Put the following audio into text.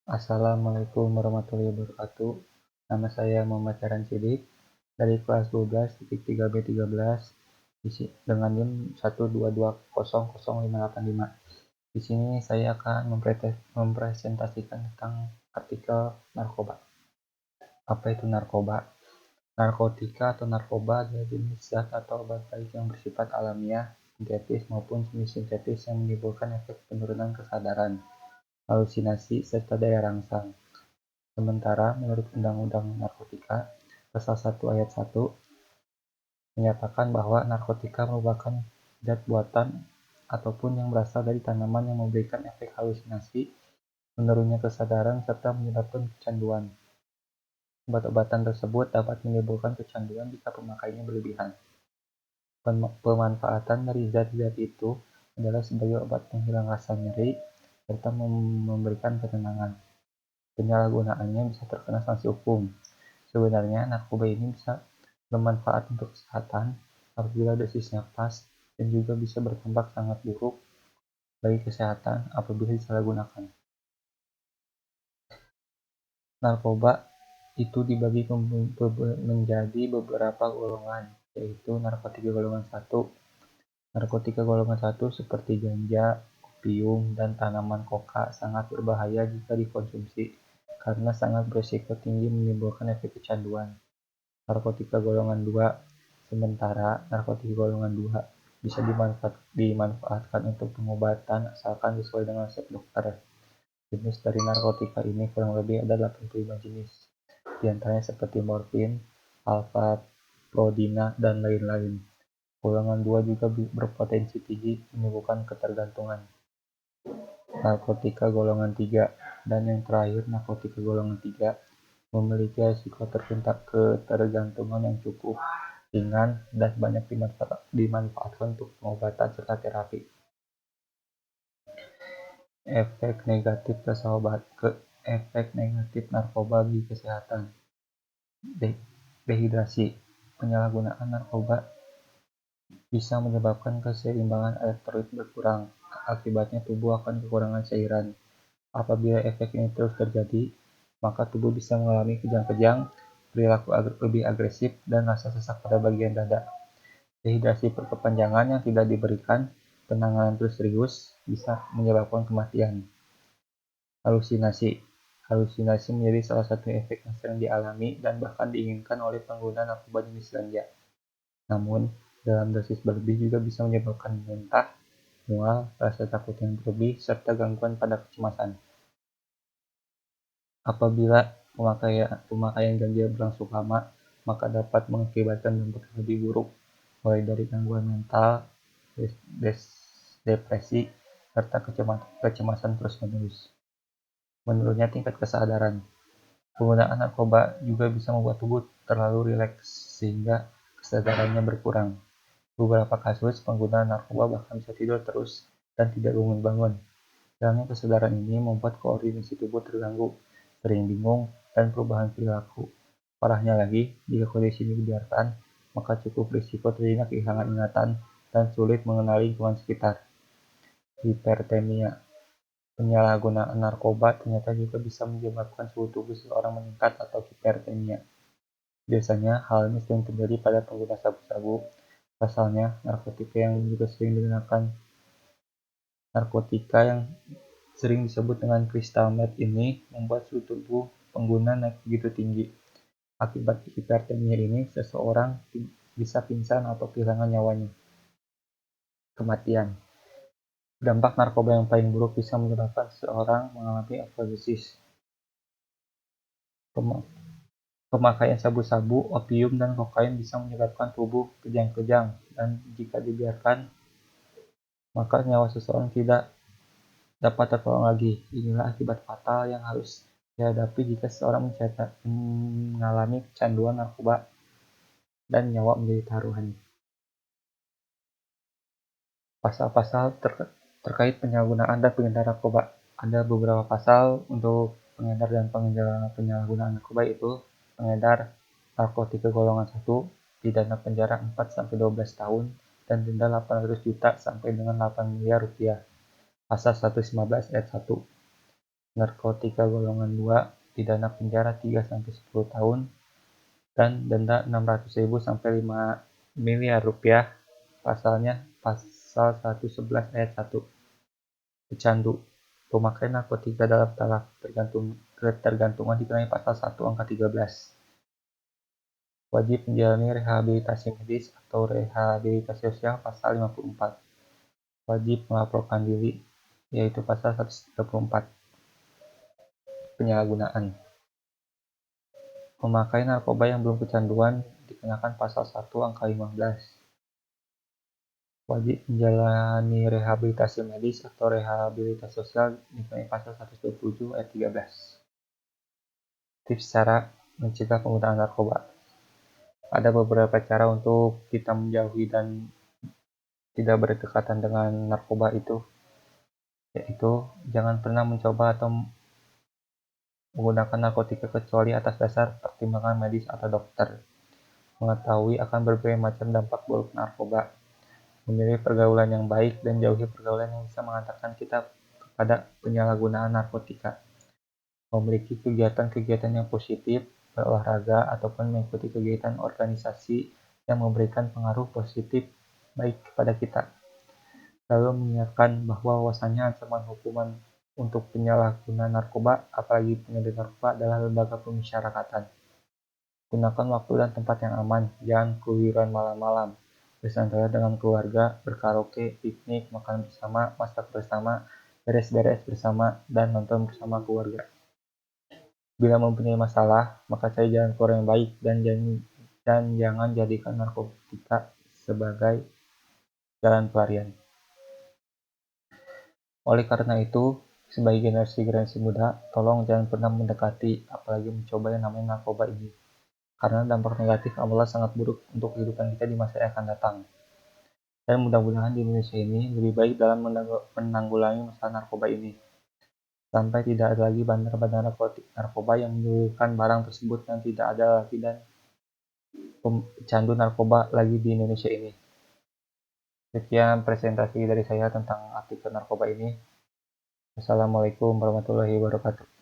Assalamualaikum warahmatullahi wabarakatuh. Nama saya Muhammad Caran Sidik dari kelas 12.3B13 dengan NIM 122000585. Di sini saya akan mempresentasikan tentang artikel narkoba. Apa itu narkoba? Narkotika atau narkoba adalah jenis zat atau obat baik yang bersifat alamiah, sintetis maupun semi-sintetis yang menimbulkan efek penurunan kesadaran, halusinasi, serta daya rangsang. Sementara menurut Undang-Undang Narkotika, Pasal 1 Ayat 1 menyatakan bahwa narkotika merupakan zat buatan ataupun yang berasal dari tanaman yang memberikan efek halusinasi, menurunnya kesadaran, serta menyebabkan kecanduan. Obat-obatan tersebut dapat menimbulkan kecanduan jika pemakaiannya berlebihan. Pemanfaatan dari zat-zat itu adalah sebagai obat penghilang rasa nyeri serta memberikan ketenangan. Penyalahgunaannya bisa terkena sanksi hukum. Sebenarnya, narkoba ini bisa bermanfaat untuk kesehatan apabila dosisnya pas dan juga bisa berdampak sangat buruk bagi kesehatan apabila disalahgunakan. Narkoba itu dibagi menjadi beberapa golongan, yaitu narkotika golongan 1. Narkotika golongan 1 seperti ganja, opium, dan tanaman koka sangat berbahaya jika dikonsumsi karena sangat berisiko tinggi menimbulkan efek kecanduan. Narkotika golongan 2. Sementara narkotika golongan 2 bisa dimanfaatkan untuk pengobatan asalkan sesuai dengan resep dokter. Jenis dari narkotika ini kurang lebih ada 85 jenis, diantaranya seperti morfin, alfa-prodina, dan lain-lain. Golongan 2 juga berpotensi tinggi menimbulkan ketergantungan. Narkotika golongan 3 dan yang terakhir narkotika golongan 3 memiliki risiko ketergantungan yang cukup ringan dan banyak dimanfaatkan untuk pengobatan serta terapi. Efek negatif narkoba bagi kesehatan. Dehidrasi. Penyalahgunaan narkoba bisa menyebabkan keseimbangan elektrolit berkurang. Akibatnya tubuh akan kekurangan cairan. Apabila efek ini terus terjadi, maka tubuh bisa mengalami kejang-kejang, perilaku lebih agresif, dan rasa sesak pada bagian dada. Dehidrasi berkepanjangan yang tidak diberikan penanganan terus serius bisa menyebabkan kematian. Halusinasi. Halusinasi menjadi salah satu efek yang sering dialami dan bahkan diinginkan oleh pengguna narkoba jenis ganja. Namun, dalam dosis berlebih juga bisa menyebabkan muntah, mual, rasa takut yang berlebih, serta gangguan pada kecemasan. Apabila pemakaian ganja berlangsung lama, maka dapat mengakibatkan dampak yang lebih buruk, mulai dari gangguan mental, depresi, serta kecemasan terus-menerus. Menurunnya tingkat kesadaran. Penggunaan narkoba juga bisa membuat tubuh terlalu rileks sehingga kesadarannya berkurang. Beberapa kasus pengguna narkoba bahkan bisa tidur terus dan tidak bangun-bangun. Hilangnya kesadaran ini membuat koordinasi tubuh terganggu, sering bingung, dan perubahan perilaku. Parahnya lagi, jika kondisi ini dibiarkan, maka cukup risiko terjadinya kehilangan ingatan dan sulit mengenali lingkungan sekitar. Hipertemia. Penyalahgunaan narkoba ternyata juga bisa menyebabkan suhu tubuh seseorang meningkat atau hipertemia. Biasanya, hal ini sering terjadi pada pengguna sabu-sabu. Pasalnya, narkotika yang sering disebut dengan crystal meth ini membuat suhu tubuh pengguna naik begitu tinggi. Akibat hipertermia ini, seseorang bisa pingsan atau kehilangan nyawanya. Kematian. Dampak narkoba yang paling buruk bisa menyebabkan seseorang mengalami overdosis. Pemakaian sabu-sabu, opium, dan kokain bisa menyebabkan tubuh kejang-kejang, dan jika dibiarkan, maka nyawa seseorang tidak dapat tertolong lagi. Inilah akibat fatal yang harus dihadapi jika seseorang mengalami kecanduan narkoba dan nyawa menjadi taruhannya. Pasal-pasal terkait penyalahgunaan dan pengedar narkoba. Ada beberapa pasal untuk pengedar dan penyalahgunaan narkoba, yaitu pengedar narkotika golongan 1, pidana penjara 4-12 tahun dan denda 800 juta sampai dengan 8 miliar rupiah. Pasal 115 ayat 1. narkotika golongan 2, pidana penjara 3-10 tahun, dan denda 600.000 sampai 5 miliar rupiah. Pasalnya pasal 111 ayat 1. Pecandu. Pemakai narkotika dalam tahap ketergantungan dikenai pasal 1 angka 13. Wajib menjalani rehabilitasi medis atau rehabilitasi sosial pasal 54. Wajib melaporkan diri, yaitu pasal 134. Penyalahgunaan. Memakai narkoba yang belum kecanduan dikenakan pasal 1 angka 15. Wajib menjalani rehabilitasi medis atau rehabilitasi sosial dikenai pasal 127 ayat 13. Tips cara mencegah penggunaan narkoba. Ada beberapa cara untuk kita menjauhi dan tidak berdekatan dengan narkoba itu, yaitu jangan pernah mencoba atau menggunakan narkotika kecuali atas dasar pertimbangan medis atau dokter. Mengetahui akan berbagai macam dampak buruk narkoba. Memilih pergaulan yang baik dan jauhi pergaulan yang bisa mengantarkan kita kepada penyalahgunaan narkotika. Memiliki kegiatan-kegiatan yang positif, berolahraga, ataupun mengikuti kegiatan organisasi yang memberikan pengaruh positif baik kepada kita. Lalu mengingatkan bahwa bahwasannya ancaman hukuman untuk penyalahguna narkoba, apalagi pengedar narkoba, adalah lembaga pemasyarakatan. Gunakan waktu dan tempat yang aman, jangan keluyuran malam-malam. Bersantai dengan keluarga, berkaraoke, piknik, makan bersama, masak bersama, beres-beres bersama, dan nonton bersama keluarga. Bila mempunyai masalah, maka cari jalan keluar yang baik dan jangan jadikan narkotika sebagai jalan pelarian. Oleh karena itu, sebagai generasi muda, tolong jangan pernah mendekati, apalagi mencoba yang namanya narkoba ini. Karena dampak negatif adalah sangat buruk untuk kehidupan kita di masa yang akan datang. Dan mudah-mudahan di Indonesia ini lebih baik dalam menanggulangi masalah narkoba ini. Sampai tidak ada lagi bandar-bandar narkoba yang menyuguhkan barang tersebut yang tidak ada lagi dan pecandu narkoba lagi di Indonesia ini. Sekian presentasi dari saya tentang artikel narkoba ini. Wassalamualaikum warahmatullahi wabarakatuh.